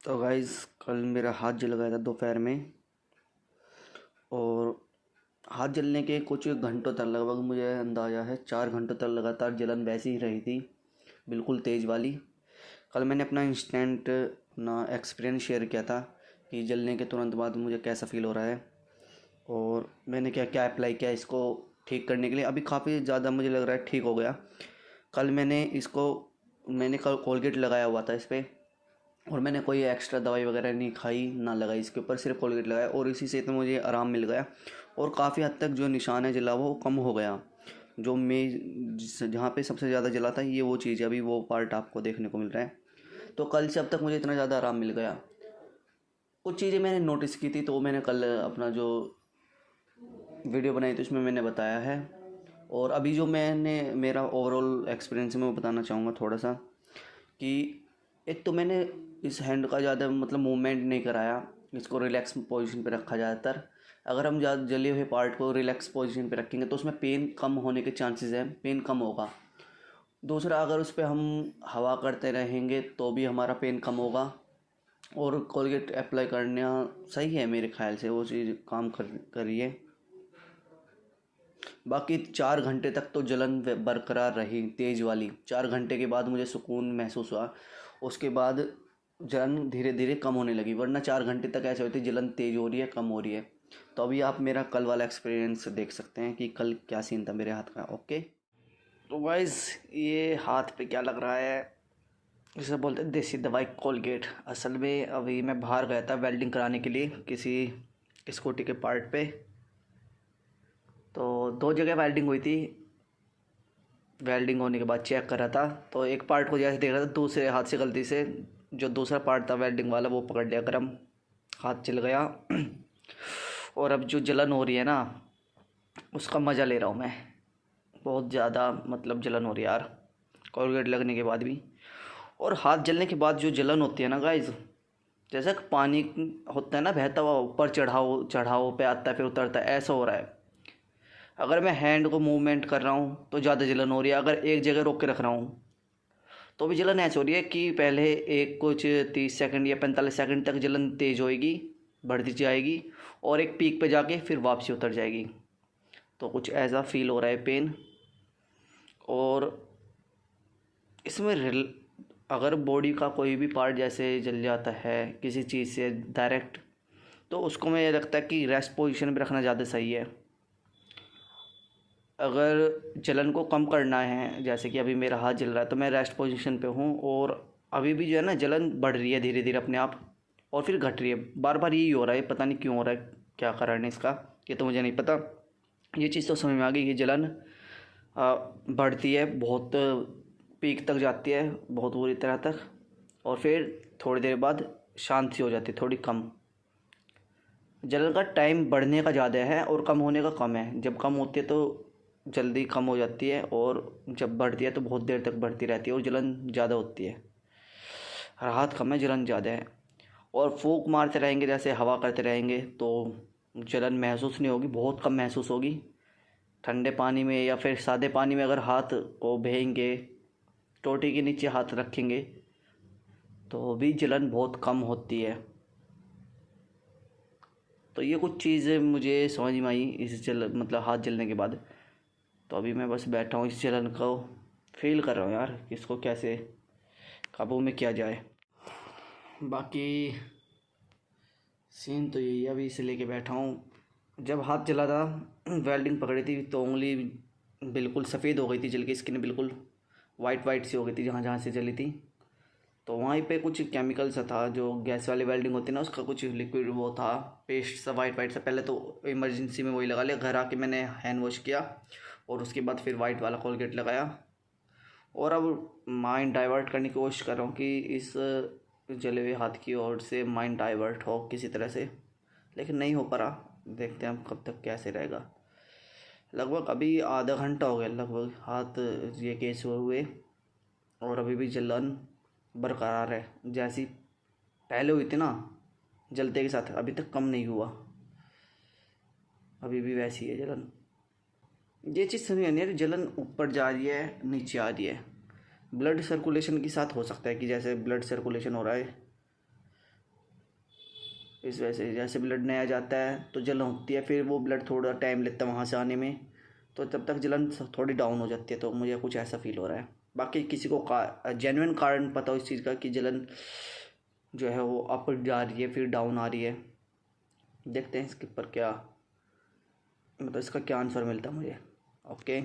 तो गाइस कल मेरा हाथ जल गया था दोपहर में। और हाथ जलने के कुछ घंटों तक, लगभग मुझे अंदाज़ा है 4 घंटों तक लगातार जलन वैसी ही रही थी, बिल्कुल तेज़ वाली। कल मैंने अपना इंस्टेंट अपना एक्सपीरियंस शेयर किया था कि जलने के तुरंत बाद मुझे कैसा फ़ील हो रहा है और मैंने क्या क्या अप्लाई किया इसको ठीक करने के लिए। अभी काफ़ी ज़्यादा मुझे लग रहा है ठीक हो गया। कल मैंने कल कोलगेट लगाया हुआ था इस पर, और मैंने कोई एक्स्ट्रा दवाई वगैरह नहीं खाई ना लगाई इसके ऊपर, सिर्फ कोलगेट लगाया और इसी से तो मुझे आराम मिल गया। और काफ़ी हद तक जो निशान है जला वो कम हो गया। जो मैं जहाँ पे सबसे ज़्यादा जला था ये वो चीज़ है, अभी वो पार्ट आपको देखने को मिल रहा है। तो कल से अब तक मुझे इतना ज़्यादा आराम मिल गया। कुछ चीज़ें मैंने नोटिस की थी तो मैंने कल अपना जो वीडियो बनाई थी उसमें मैंने बताया है। और अभी जो मैंने मेरा ओवरऑल एक्सपीरियंस है मैं वो बताना चाहूँगा थोड़ा सा। कि एक तो मैंने इस हैंड का ज़्यादा मतलब मूवमेंट नहीं कराया, इसको रिलैक्स पोजीशन पे रखा ज़्यादातर। अगर हम ज़्यादा जले हुए पार्ट को रिलैक्स पोजीशन पे रखेंगे तो उसमें पेन कम होने के चांसेस हैं, पेन कम होगा। दूसरा, अगर उस पर हम हवा करते रहेंगे तो भी हमारा पेन कम होगा। और कोलगेट अप्लाई करना सही है मेरे ख्याल से, वो चीज़ काम करिए। बाकी 4 घंटे तक तो जलन बरकरार रही तेज़ वाली। 4 घंटे के बाद मुझे सुकून महसूस हुआ। उसके बाद जलन धीरे धीरे कम होने लगी, वरना 4 घंटे तक ऐसे होती जलन तेज़ हो रही है कम हो रही है। तो अभी आप मेरा कल वाला एक्सपीरियंस देख सकते हैं कि कल क्या सीन था मेरे हाथ का। ओके, तो वाइस ये हाथ पे क्या लग रहा है, जिसे बोलते हैं देसी दवाई कोलगेट। असल में अभी मैं बाहर गया था वेल्डिंग कराने के लिए किसी स्कूटी के पार्ट पे। तो 2 जगह वेल्डिंग हुई थी। वेल्डिंग होने के बाद चेक कर रहा था तो एक पार्ट को जैसे देख रहा था, दूसरे हाथ से गलती से जो दूसरा पार्ट था वेल्डिंग वाला वो पकड़ लिया गर्म, हाथ जल गया। और अब जो जलन हो रही है ना उसका मज़ा ले रहा हूँ मैं। बहुत ज़्यादा मतलब जलन हो रही है यार कोलगेट लगने के बाद भी। और हाथ जलने के बाद जो जलन होती है ना गाइज, जैसे पानी होता है ना बहता हुआ, ऊपर चढ़ाओ चढ़ाओ पे आता है फिर उतरता है, ऐसा हो रहा है। अगर मैं हैंड को मूवमेंट कर रहा हूँ तो ज़्यादा जलन हो रही है, अगर एक जगह रोक के रख रहा हूँ तो भी जलन ऐसी हो रही है कि पहले एक कुछ 30 सेकंड या 45 सेकंड तक जलन तेज़ होएगी, बढ़ती जाएगी और एक पीक पे जाके फिर वापसी उतर जाएगी। तो कुछ ऐसा फील हो रहा है पेन। और इसमें अगर बॉडी का कोई भी पार्ट जैसे जल जाता है किसी चीज़ से डायरेक्ट, तो उसको मुझे लगता है कि रेस्ट पोजीशन पे रखना ज़्यादा सही है। अगर जलन को कम करना है, जैसे कि अभी मेरा हाथ जल रहा है तो मैं रेस्ट पोजीशन पे हूँ और अभी भी जो है ना जलन बढ़ रही है धीरे धीरे अपने आप और फिर घट रही है। बार बार यही हो रहा है, पता नहीं क्यों हो रहा है, क्या कारण है इसका ये तो मुझे नहीं पता। ये चीज़ तो समझ में आ गई कि जलन बढ़ती है, बहुत पीक तक जाती है बहुत बुरी तरह तक, और फिर थोड़ी देर बाद शांति हो जाती है, थोड़ी कम। जलन का टाइम बढ़ने का ज़्यादा है और कम होने का कम है। जब कम होती है तो जल्दी कम हो जाती है और जब बढ़ती है तो बहुत देर तक बढ़ती रहती है और जलन ज़्यादा होती है। राहत कम है, जलन ज़्यादा है। और फूंक मारते रहेंगे जैसे हवा करते रहेंगे तो जलन महसूस नहीं होगी, बहुत कम महसूस होगी। ठंडे पानी में या फिर सादे पानी में अगर हाथ को भेंगे, टोटी के नीचे हाथ रखेंगे तो भी जलन बहुत कम होती है। तो ये कुछ चीज़ें मुझे समझ में आई इस मतलब हाथ जलने के बाद। तो अभी मैं बस बैठा हूँ, इस जलन को फील कर रहा हूँ यार, इसको कैसे काबू में किया जाए। बाकी सीन तो यही है, अभी इसे लेके बैठा हूँ। जब हाथ जला था वेल्डिंग पकड़ी थी तो उंगली बिल्कुल सफ़ेद हो गई थी, जल के स्किन बिल्कुल वाइट वाइट सी हो गई थी जहाँ जहाँ से जली थी। तो वहीं पे कुछ केमिकल सा था, जो गैस वाली वेल्डिंग होती है ना उसका कुछ लिक्विड वो था, पेस्ट सा वाइट वाइट सा। पहले तो इमरजेंसी में वही लगा लिया, घर आके मैंने हैंड वॉश किया और उसके बाद फिर वाइट वाला कोलगेट लगाया। और अब माइंड डाइवर्ट करने की कोशिश कर रहा हूँ कि इस जले हुए हाथ की ओर से माइंड डाइवर्ट हो किसी तरह से, लेकिन नहीं हो पा रहा। देखते हैं हम कब तक कैसे रहेगा। लगभग अभी आधा घंटा हो गया लगभग हाथ ये केस हुए और अभी भी जलन बरकरार है, जैसी पहले हुई थी ना जलते के साथ, अभी तक कम नहीं हुआ, अभी भी वैसी है जलन। ये चीज़ समझ नहीं आ रही, जलन ऊपर जा रही है नीचे आ रही है। ब्लड सर्कुलेशन के साथ हो सकता है कि जैसे ब्लड सर्कुलेशन हो रहा है इस वजह से जैसे ब्लड नया जाता है तो जलन होती है, फिर वो ब्लड थोड़ा टाइम लेता है वहाँ से आने में, तो तब तक जलन थोड़ी डाउन हो जाती है। तो मुझे कुछ ऐसा फील हो रहा है। बाकी किसी को जेन्युइन कारण पता हो इस चीज़ का कि जलन जो है वो अप जा रही है फिर डाउन आ रही है, देखते हैं इसके ऊपर क्या, मतलब इसका क्या आंसर मिलता है मुझे। ओके।